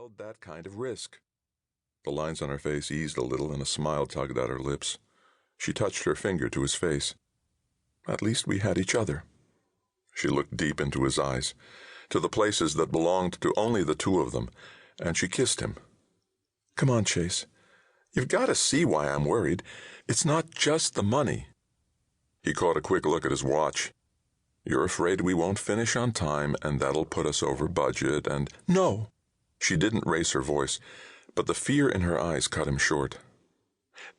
held that kind of risk. The lines on her face eased a little and a smile tugged at her lips. She touched her finger to his face. At least we had each other. She looked deep into his eyes, to the places that belonged to only the two of them, and she kissed him. Come on, Chase. You've got to see why I'm worried. It's not just the money. He caught a quick look at his watch. You're afraid we won't finish on time, and that'll put us over budget, and... No! She didn't raise her voice, but the fear in her eyes cut him short.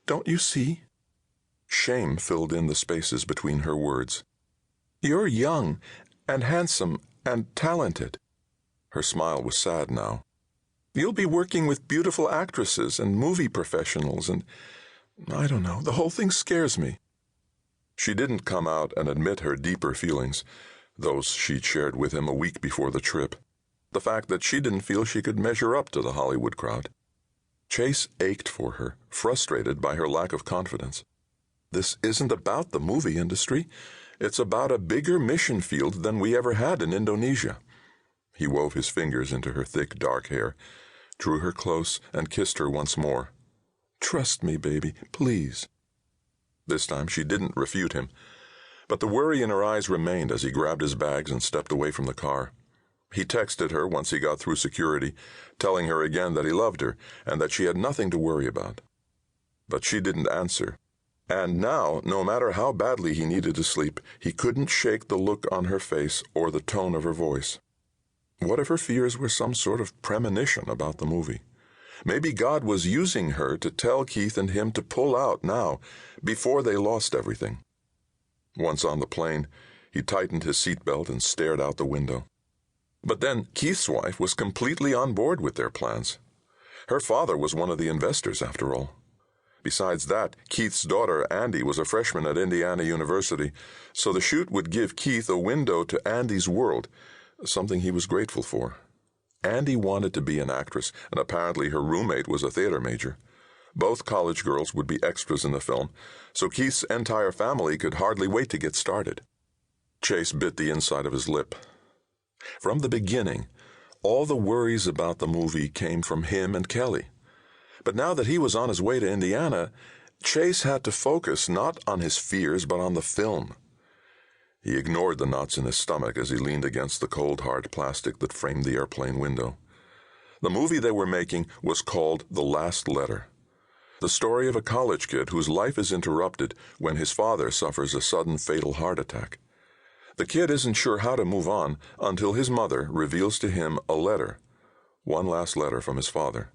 Don't you see? Shame filled in the spaces between her words. You're young, and handsome, and talented. Her smile was sad now. You'll be working with beautiful actresses and movie professionals, and... I don't know, the whole thing scares me. She didn't come out and admit her deeper feelings, those she'd shared with him a week before the trip. The fact that she didn't feel she could measure up to the Hollywood crowd. Chase ached for her, frustrated by her lack of confidence. This isn't about the movie industry. It's about a bigger mission field than we ever had in Indonesia. He wove his fingers into her thick, dark hair, drew her close, and kissed her once more. Trust me, baby, please. This time she didn't refute him, but the worry in her eyes remained as he grabbed his bags and stepped away from the car. He texted her once he got through security, telling her again that he loved her and that she had nothing to worry about. But she didn't answer, and now, no matter how badly he needed to sleep, he couldn't shake the look on her face or the tone of her voice. What if her fears were some sort of premonition about the movie? Maybe God was using her to tell Keith and him to pull out now, before they lost everything. Once on the plane, he tightened his seatbelt and stared out the window. But then Keith's wife was completely on board with their plans. Her father was one of the investors, after all. Besides that, Keith's daughter, Andy, was a freshman at Indiana University, so the shoot would give Keith a window to Andy's world, something he was grateful for. Andy wanted to be an actress, and apparently her roommate was a theater major. Both college girls would be extras in the film, so Keith's entire family could hardly wait to get started. Chase bit the inside of his lip. From the beginning, all the worries about the movie came from him and Kelly. But now that he was on his way to Indiana, Chase had to focus not on his fears but on the film. He ignored the knots in his stomach as he leaned against the cold, hard plastic that framed the airplane window. The movie they were making was called The Last Letter. The story of a college kid whose life is interrupted when his father suffers a sudden fatal heart attack. The kid isn't sure how to move on until his mother reveals to him a letter, one last letter from his father.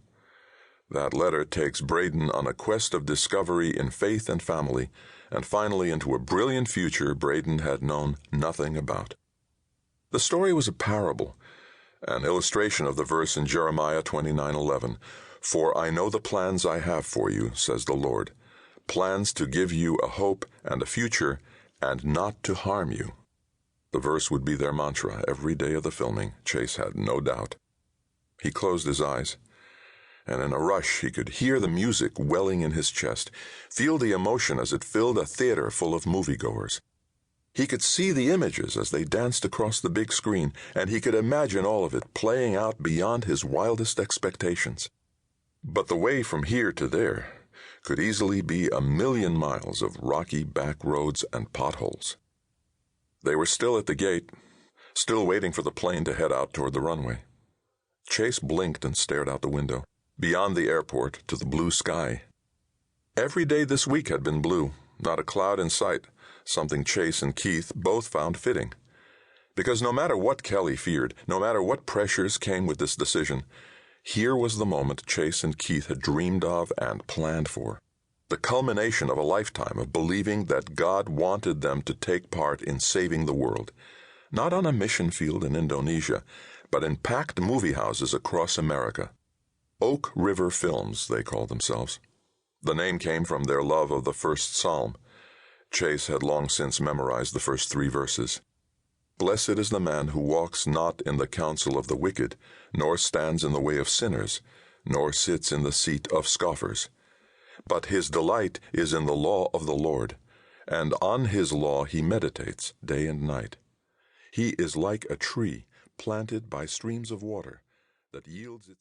That letter takes Braden on a quest of discovery in faith and family, and finally into a brilliant future Braden had known nothing about. The story was a parable, an illustration of the verse in Jeremiah 29:11, "For I know the plans I have for you, says the Lord, plans to give you a hope and a future, and not to harm you." The verse would be their mantra every day of the filming, Chase had no doubt. He closed his eyes, and in a rush he could hear the music welling in his chest, feel the emotion as it filled a theater full of moviegoers. He could see the images as they danced across the big screen, and he could imagine all of it playing out beyond his wildest expectations. But the way from here to there could easily be 1,000,000 miles of rocky back roads and potholes. They were still at the gate, still waiting for the plane to head out toward the runway. Chase blinked and stared out the window, beyond the airport to the blue sky. Every day this week had been blue, not a cloud in sight, something Chase and Keith both found fitting. Because no matter what Kelly feared, no matter what pressures came with this decision, here was the moment Chase and Keith had dreamed of and planned for. The culmination of a lifetime of believing that God wanted them to take part in saving the world, not on a mission field in Indonesia, but in packed movie houses across America. Oak River Films, they called themselves. The name came from their love of the first psalm. Chase had long since memorized the first 3 verses. "Blessed is the man who walks not in the counsel of the wicked, nor stands in the way of sinners, nor sits in the seat of scoffers. But his delight is in the law of the Lord, and on his law he meditates day and night. He is like a tree planted by streams of water that yields its